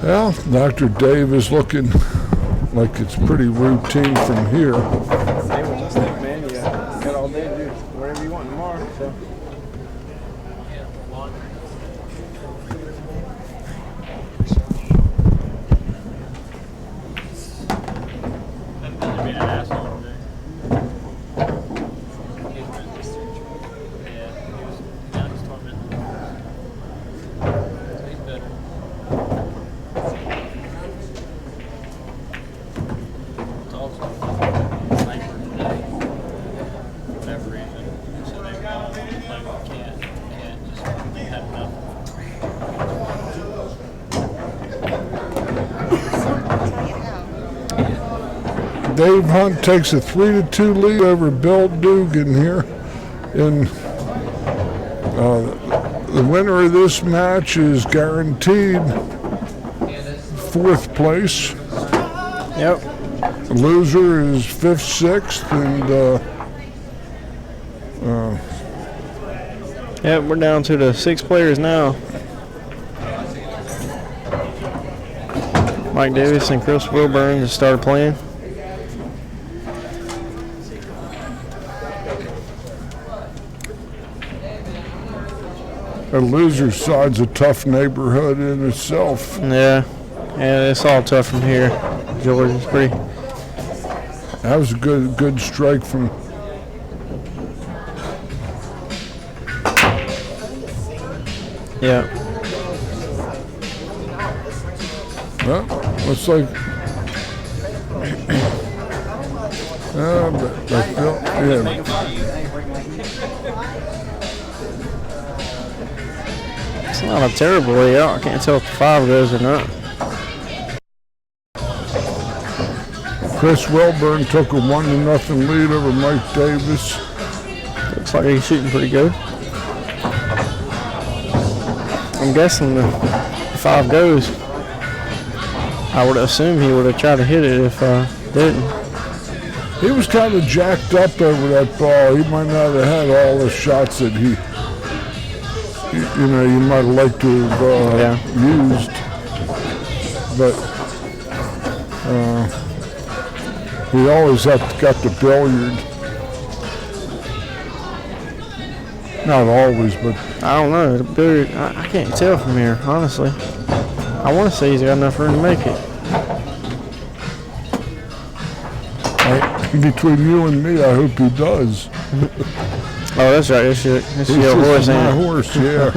Well, Dr. Dave is looking like it's pretty routine from here. Same with this thing, man. You got all day to do whatever you want tomorrow. So. Dave Hunt takes a 3-2 lead over Bill Duggan here. And the winner of this match is guaranteed 4th place. Yep. The loser is 5th, 6th, and yep, we're down to the 6 players now. Mike Davis and Chris Wilburn just started playing. the loser side's a tough neighborhood in itself. Yeah, and it's all tough from here. George is pretty. That was a good strike from. Yeah. Well, looks like. Yeah. It's not a terrible layout. I can't tell if the 5 goes or not. Chris Wilburn took a 1-0 lead over Mike Davis. Looks like he's shooting pretty good. I'm guessing the 5 goes. I would assume he would have tried to hit it if didn't. He was kind of jacked up over that ball. He might not have had all the shots that you might have liked to have used. But he always got the billiard. Not always, but I don't know. The billiard, I can't tell from here, honestly. I want to say he's got enough room to make it. Between you and me, I hope he does. Oh, that's right. This is your horse, my ain't it? horse, yeah.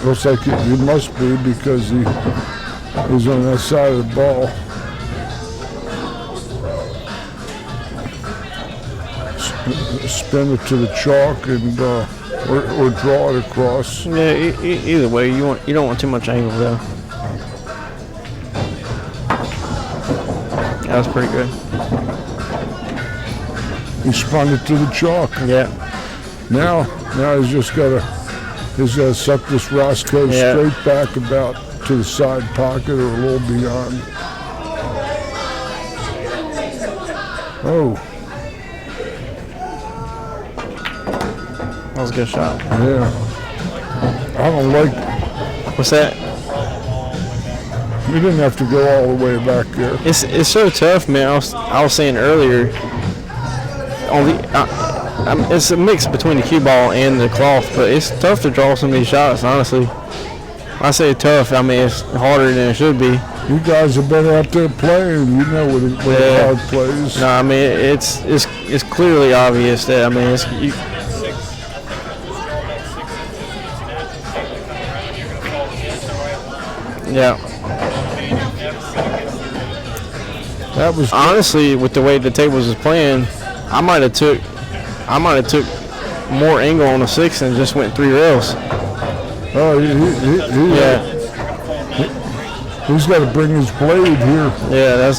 Looks like it must be because he's on that side of the ball. Spin it to the chalk and or draw it across. Yeah, either way, you don't want too much angle though. That was pretty good. He spun it to the chalk. Yeah. Now he's just got to suck this Roscoe straight back about to the side pocket or a little beyond. Oh. That was a good shot. Yeah. I don't like. What's that? You didn't have to go all the way back there. It's so tough, man. I was saying earlier. It's a mix between the cue ball and the cloth, but it's tough to draw some of these shots. Honestly, when I say tough, I mean it's harder than it should be. You guys have been out there playing. You know what hard plays. No, I mean it's clearly obvious that Yeah. That was honestly with the way the tables was playing, I might have took more angle on the 6 and just went 3 rails. Oh, he's got to bring his blade here. Yeah,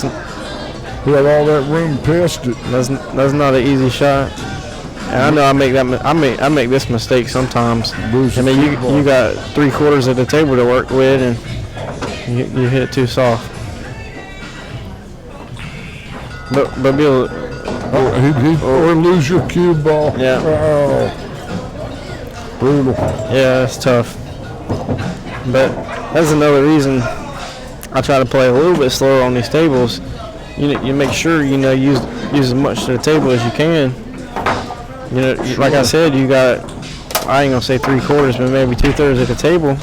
he had all that room past it. That's not an easy shot. And I know I make this mistake sometimes. I mean, you got 3/4 of the table to work with, and you hit it too soft. But Bill, or lose your cue ball. Yeah. Oh. Brutal. Yeah, it's tough. But that's another reason I try to play a little bit slower on these tables. You make sure use as much of the table as you can. Sure. Like I said, you got, I ain't gonna say 3/4, but maybe 2/3 of the table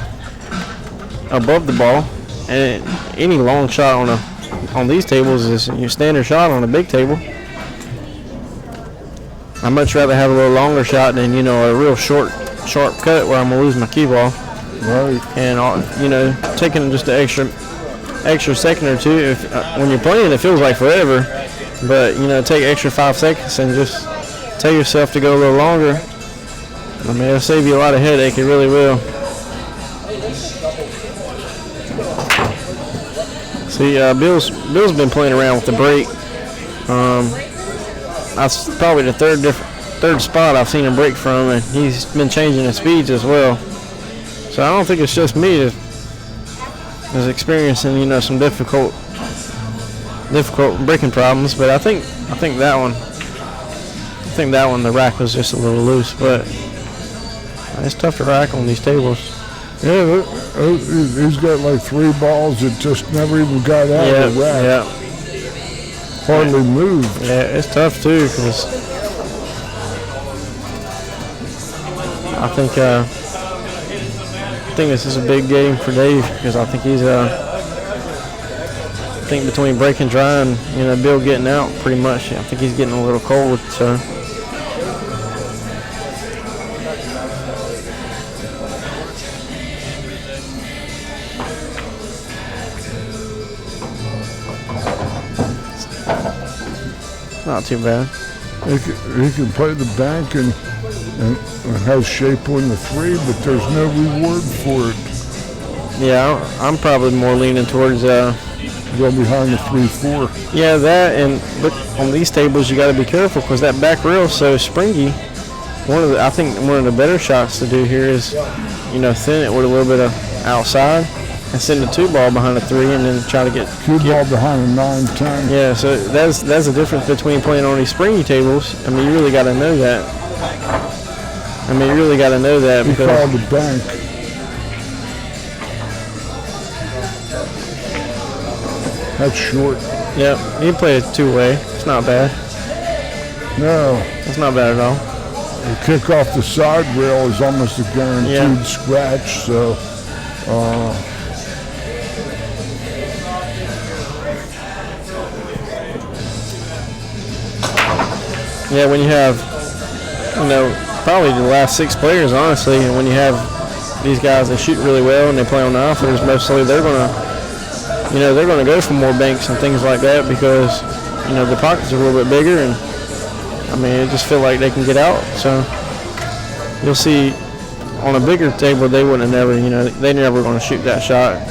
above the ball, and any long shot on these tables is your standard shot on a big table. I'd much rather have a little longer shot than a real sharp cut where I'm gonna lose my cue ball. Right. And taking just an extra second or two. If when you're playing, it feels like forever, but take extra 5 seconds and just tell yourself to go a little longer. I mean, it'll save you a lot of headache. It really will. See, Bill's been playing around with the break. That's probably the third spot I've seen him break from, and he's been changing his speeds as well. So I don't think it's just me that's experiencing some difficult breaking problems, but I think that one the rack was just a little loose, but it's tough to rack on these tables. Yeah, he's got like 3 balls that just never even got out of the rack. Yeah. Hardly moved. Yeah, it's tough too, because I think this is a big game for Dave, because I think he's I think between break and dry and Bill getting out pretty much, I think he's getting a little cold, so. Not too bad. He can play the bank and has shape on the 3, but there's no reward for it. Yeah, I'm probably more leaning towards go behind the 3-4. Yeah, that, and look on these tables you got to be careful because that back rail is so springy. I think one of the better shots to do here is thin it with a little bit of outside and send a 2-ball behind a 3 and then try to get 2-ball behind a 9-10. Yeah, so that's the difference between playing on these springy tables. I mean, you really got to know that. He Because called the bank. That's short. Yeah, you can play it 2-way. It's not bad. No. It's not bad at all. The kick off the side rail is almost a guaranteed scratch, so yeah, when you have, probably the last 6 players, honestly, and when you have these guys that shoot really well and they play on the outfitters, mostly they're gonna go for more banks and things like that because, the pockets are a little bit bigger and, I mean, it just feel like they can get out. So you'll see on a bigger table they wouldn't have never, they never going to shoot that shot.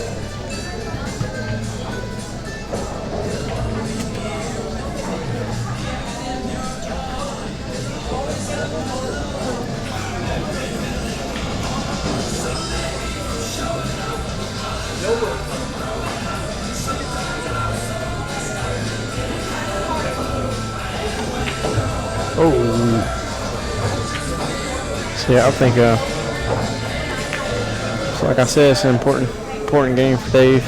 So yeah, I think, so like I said, it's an important game for Dave.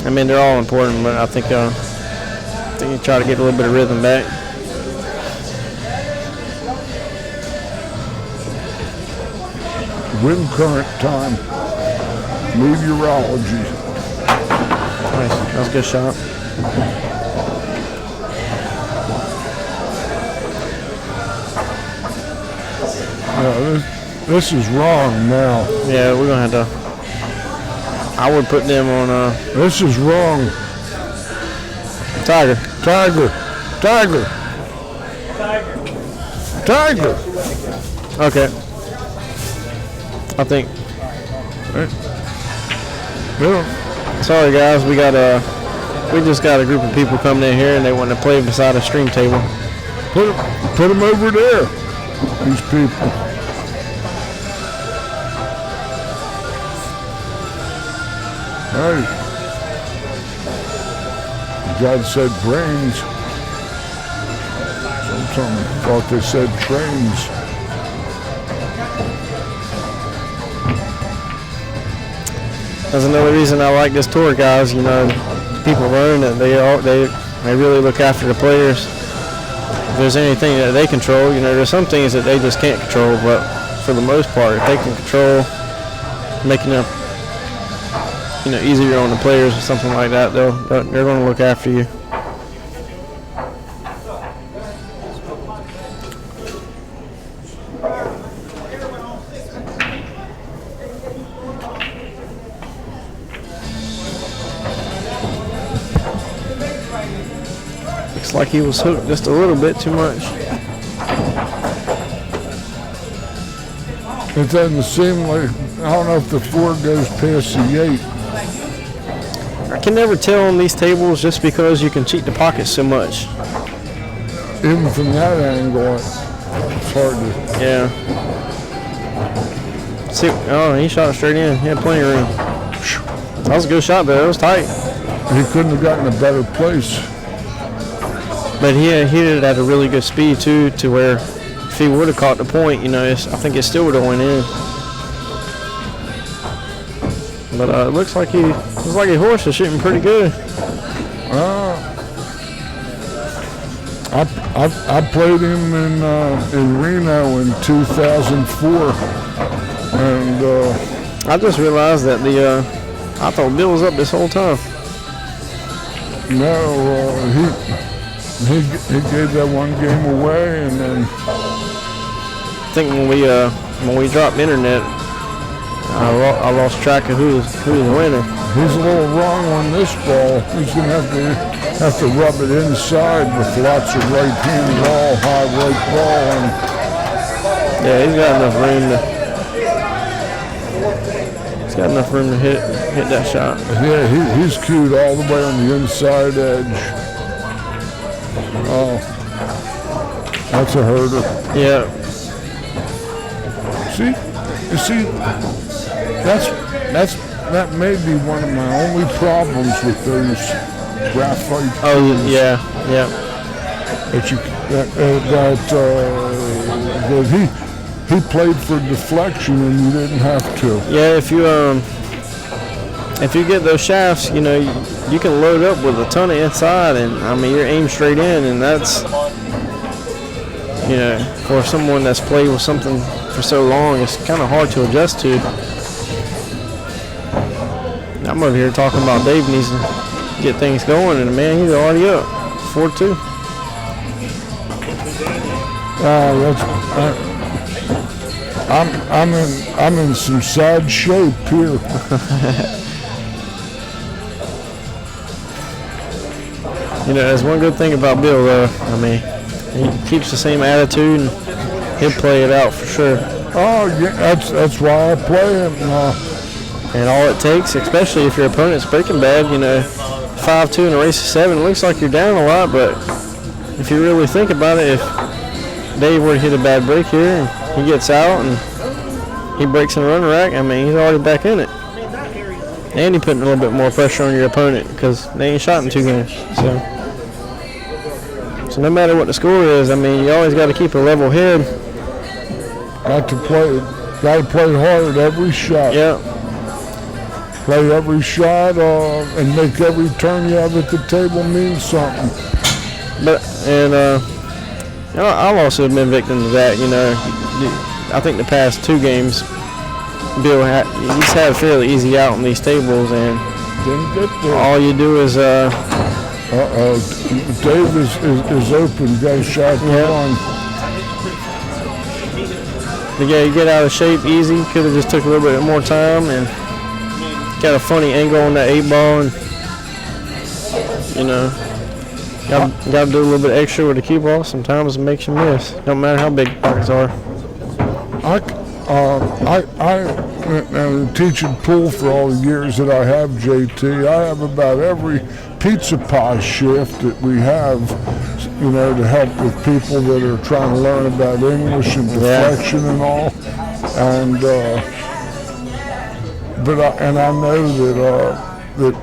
I mean, they're all important, but I think you try to get a little bit of rhythm back. Wind current time. Meteorology. Nice. That was a good shot. This is wrong now. Yeah, we're going to have to. I would put them on. This is wrong. Tiger. Okay. I think. Yeah. Sorry guys, we just got a group of people coming in here and they want to play beside a stream table. Put them over there. These people. Hey. God said brains. Sometimes I thought they said trains. That's another reason I like this tour, guys. You know, people learn that they really look after the players. If there's anything that they control, you know, there's some things that they just can't control, but for the most part, if they can control making it, you know, easier on the players or something like that, they're going to look after you. Looks like he was hooked just a little bit too much. It doesn't seem like, I don't know if the 4 goes past the 8. I can never tell on these tables just because you can cheat the pockets so much. Even from that angle, it's hard to. Yeah. See, oh, he shot it straight in. He had plenty of room. That was a good shot, though. It was tight. He couldn't have gotten a better place. But he hit it at a really good speed, too, to where if he would have caught the point, you know, I think it still would have went in. But it looks like his horse is shooting pretty good. I played him in Reno in 2004, and I just realized that I thought Bill was up this whole time. No, he gave that one game away, and then I think when we dropped internet, I lost track of who was the winner. He's a little wrong on this ball. He's gonna have to rub it inside with lots of right hand ball, high right ball, and yeah, he's got enough room to hit that shot. Yeah, he's cued all the way on the inside edge. Oh, that's a herder. Yeah. You see, that may be one of my only problems with those graphite. Oh yeah. That he played for deflection and you didn't have to. Yeah, if you get those shafts, you know, you can load up with a ton of inside, and I mean you're aimed straight in, and that's, you know, for someone that's played with something for so long, it's kind of hard to adjust to. I'm over here talking about Dave needs to get things going, and man, he's already up 4-2. I'm in some sad shape here. You know, there's one good thing about Bill, though. I mean, he keeps the same attitude, and he'll play it out for sure. Oh, yeah, that's why I play him. And all it takes, especially if your opponent's breaking bad, you know, 5-2 in a race of 7, it looks like you're down a lot, but if you really think about it, if Dave were to hit a bad break here and he gets out and he breaks in a run rack, I mean, he's already back in it. And you're putting a little bit more pressure on your opponent because they ain't shot in 2 games. So no matter what the score is, I mean, you always got to keep a level head. Got to play hard every shot. Yeah. Play every shot and make every turn you have at the table mean something. I've also been victim to that. You know, I think the past 2 games, Bill he's had a fairly easy out on these tables, and didn't get there. All you do is Dave is open. Got a shot on. Yeah, you get out of shape easy. Could have just took a little bit more time and got a funny angle on that 8 ball, and you know, got to do a little bit extra with the cue ball. Sometimes it makes you miss. No matter how big the pockets are. I teaching pool for all the years that I have, JT. I have about every pizza pie shift that we have, you know, to help with people that are trying to learn about English and deflection and all. And I know that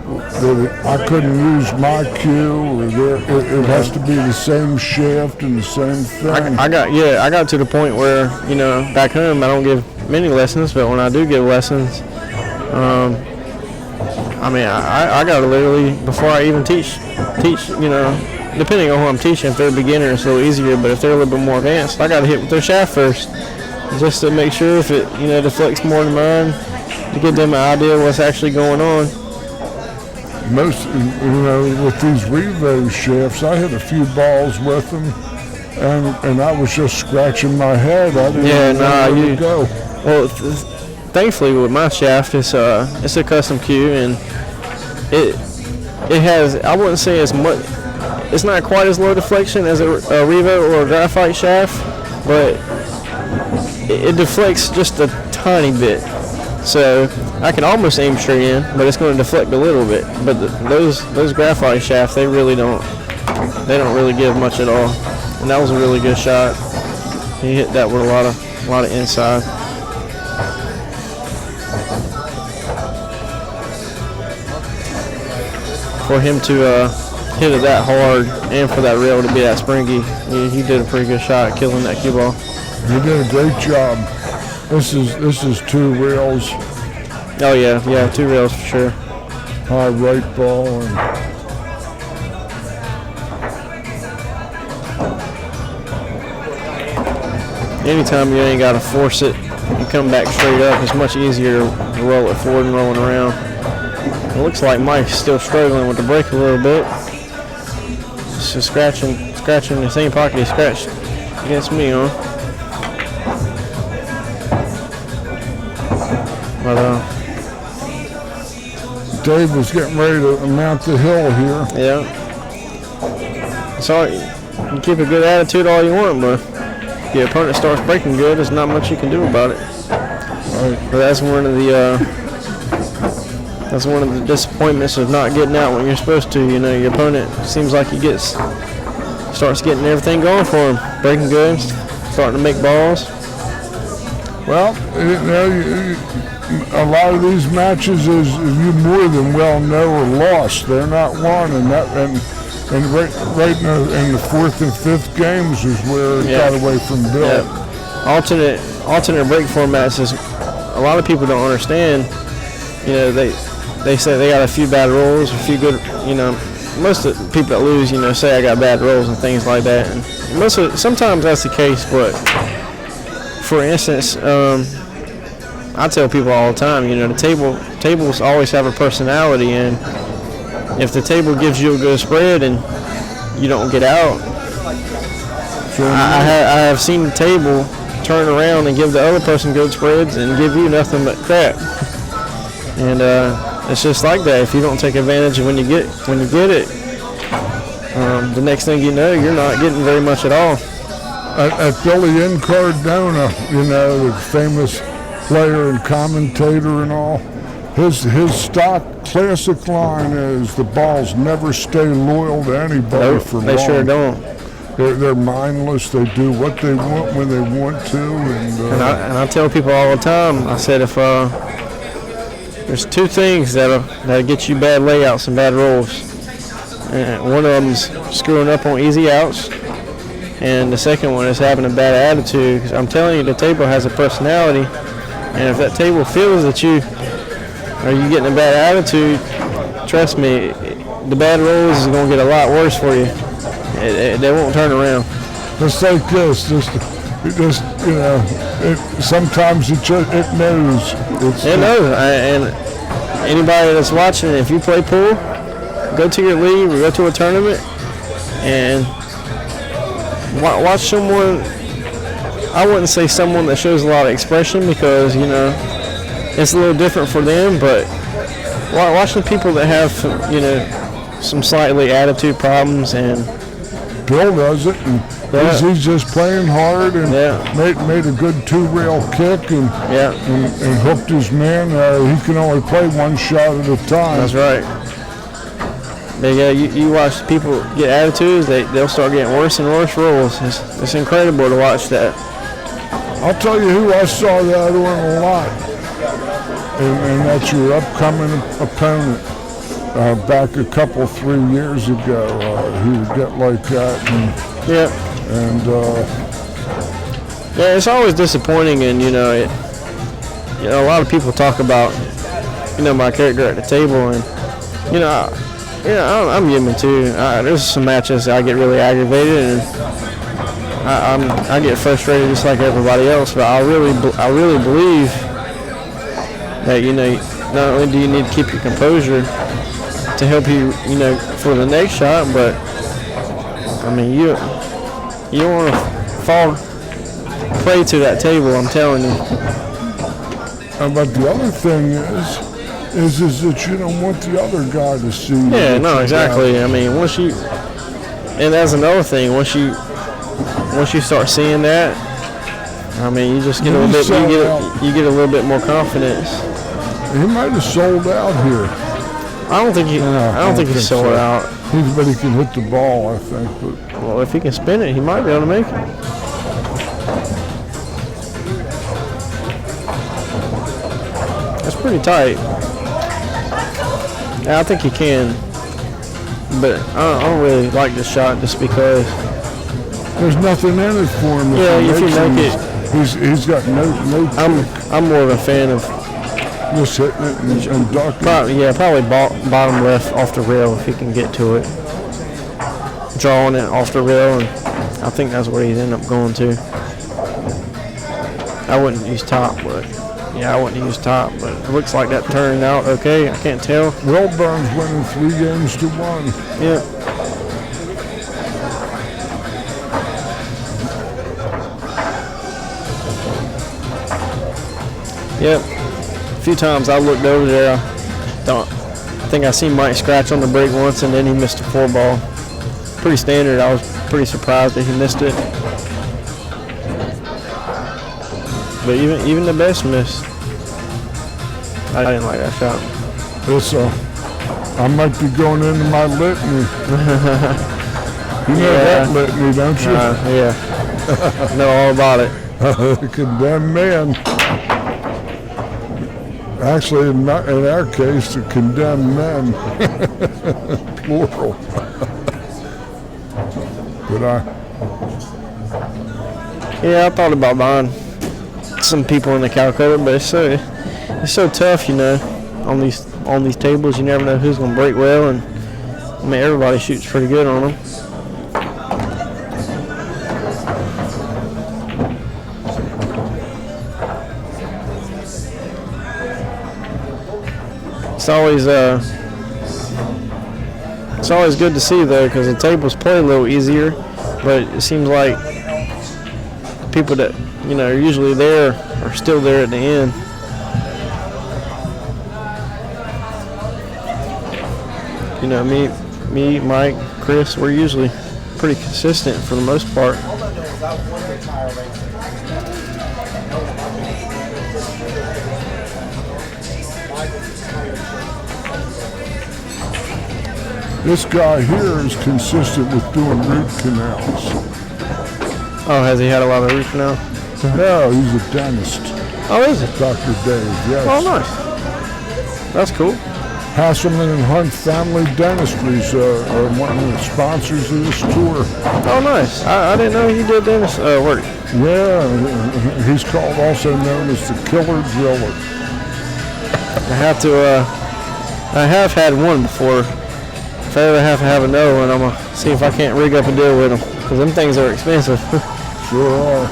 I couldn't use my cue. It has to be the same shaft and the same thing. I got to the point where, you know, back home I don't give many lessons, but when I do give lessons, I mean, I got to literally, before I even teach, you know, depending on who I'm teaching, if they're a beginner, it's a little easier, but if they're a little bit more advanced, I got to hit with their shaft first, just to make sure if it, you know, deflects more than mine, to give them an idea of what's actually going on. Most, you know, with these Revo shafts, I hit a few balls with them, and I was just scratching my head. I didn't know where to go. Well, thankfully with my shaft, it's a custom cue, and it has, I wouldn't say as much, it's not quite as low deflection as a Revo or a graphite shaft, but it deflects just a tiny bit. So I can almost aim straight in, but it's going to deflect a little bit. But those graphite shafts, they don't really give much at all. And that was a really good shot. He hit that with a lot of inside. For him to hit it that hard and for that rail to be that springy, he did a pretty good shot at killing that cue ball. You did a great job. This is 2 rails. Oh yeah, 2 rails for sure. High right ball and anytime you ain't got to force it, you come back straight up. It's much easier to roll it forward and rolling around. It looks like Mike's still struggling with the break a little bit. Just scratching the same pocket he scratched against me on. But Dave was getting ready to mount the hill here. Yeah. So you keep a good attitude all you want, but if your opponent starts breaking good, there's not much you can do about it. Right. But that's one of the disappointments of not getting out when you're supposed to. You know, your opponent seems like he starts getting everything going for him, breaking good, starting to make balls. Well, you know, a lot of these matches is you more than well know are lost. They're not won, and right in the 4th and 5th games is where it got away from Bill. Yeah. Alternate break formats is a lot of people don't understand. You know, they say they got a few bad rolls, a few good. You know, most of the people that lose, you know, say I got bad rolls and things like that. And sometimes that's the case, but for instance, I tell people all the time, you know, the tables always have a personality, and if the table gives you a good spread and you don't get out, I have seen the table turn around and give the other person good spreads and give you nothing but crap. And it's just like that. If you don't take advantage of when you get it, the next thing you know, you're not getting very much at all. At Billy Cardona, you know, the famous player and commentator and all, his stock classic line is the balls never stay loyal to anybody for long. They sure don't. They're mindless. They do what they want when they want to. And I tell people all the time, I said if there's 2 things that'll get you bad layouts and bad rolls. And one of them's screwing up on easy outs, and the second one is having a bad attitude. Because I'm telling you, the table has a personality, and if that table feels that you getting a bad attitude, trust me, the bad rolls is going to get a lot worse for you. They won't turn around. Just like this, just you know, sometimes it knows. It knows, and anybody that's watching, if you play pool, go to your league or go to a tournament and watch someone. I wouldn't say someone that shows a lot of expression, because you know it's a little different for them, but watching people that have, you know, some slightly attitude problems. And Bill does it, and he's just playing hard and made a good 2-rail kick and hooked his man. He can only play 1 shot at a time. That's right. You watch people get attitudes, they'll start getting worse and worse rolls. It's incredible to watch that. I'll tell you who I saw that on a lot, and that's your upcoming opponent. Back a couple, 3 years ago, he would get like that. It's always disappointing, and you know, a lot of people talk about my character at the table, and I'm human too. There's some matches I get really aggravated, and I get frustrated just like everybody else. But I really believe that not only do you need to keep your composure to help you for the next shot, but I mean you don't want to fall prey to that table. I'm telling you. But the other thing is that you don't want the other guy to see. Yeah, no, exactly. I mean, and that's another thing. Once you start seeing that, I mean, you just get a little bit. You get a little bit more confidence. He might have sold out here. I don't think he's sold out. But he can hit the ball, I think. But well, if he can spin it, he might be able to make it. That's pretty tight. Yeah, I think he can, but I don't really like this shot just because there's nothing in it for him. Yeah, if you make it, he's got no. I'm more of a fan of just hitting it and ducking. Probably bottom left off the rail if he can get to it, drawing it off the rail, and I think that's where he'd end up going to. I wouldn't use top, but. Yeah, I wouldn't use top, but it looks like that turned out okay. I can't tell. Wellburn's winning 3-1. Yeah. Yep. A few times I looked over there. I think I seen Mike scratch on the break once, and then he missed a 4-ball. Pretty standard. I was pretty surprised that he missed it. But even the best miss. I didn't like that shot. I might be going into my litany. You know that litany, don't you? Yeah. Know all about it. Condemned man. Actually, in our case, the condemned men. Plural. But Yeah, I thought about buying some people in the calculator, but it's so tough, on these tables. You never know who's gonna break well, and I mean everybody shoots pretty good on them. It's always good to see though, because the tables play a little easier, but it seems like people that are usually there are still there at the end. Me, Mike, Chris, we're usually pretty consistent for the most part. this guy here is consistent with doing root canals. Oh, has he had a lot of root canals? No, he's a dentist. Oh, is it? Dr. Dave, yes. Oh, nice. That's cool. Hasselman and Hunt Family Dentistries are one of the sponsors of this tour. Oh, nice. I didn't know he did dentist work. Yeah, he's also known as the Killer Driller. I have had one before. If I ever have to have another one, I'm going to see if I can't rig up a deal with them, because them things are expensive. Sure are.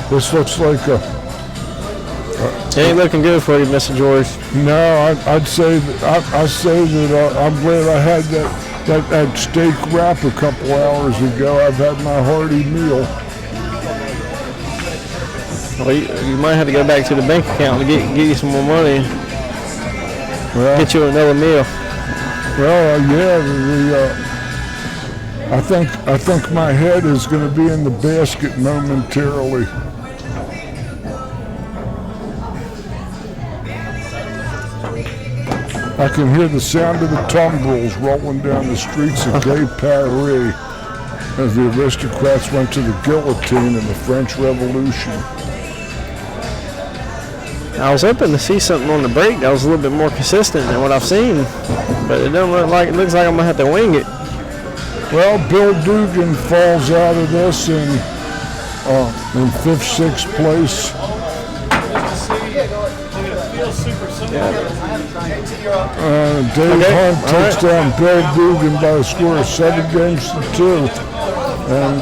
This looks like it ain't looking good for you, Mr. George. No, I'd say that I'm glad I had that steak wrap a couple hours ago. I've had my hearty meal. Well, you might have to go back to the bank account to get you some more money. Well, get you another meal. Well, I think my head is going to be in the basket momentarily. I can hear the sound of the tumbrils rolling down the streets of Gay Paris as the aristocrats went to the guillotine in the French Revolution. I was hoping to see something on the break that was a little bit more consistent than what I've seen, but it doesn't look like. It looks like I'm gonna have to wing it. Well, Bill Duggan falls out of this in 5th, 6th place. Dave Hunt takes down Bill Duggan by a score of 7-2. And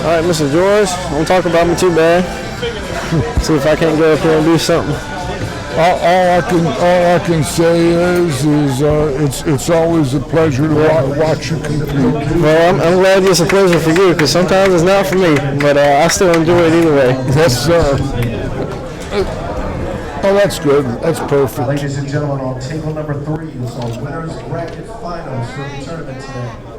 all right, Mr. George, don't talk about me too bad. See if I can't go up here and do something. all I can say is it's always a pleasure to watch you compete. Well, I'm glad it's a pleasure for you, because sometimes it's not for me, but I still enjoy it either way. Yes, oh, that's good. That's perfect. Ladies and gentlemen, on table number 3 is our winners bracket finals for the tournament today.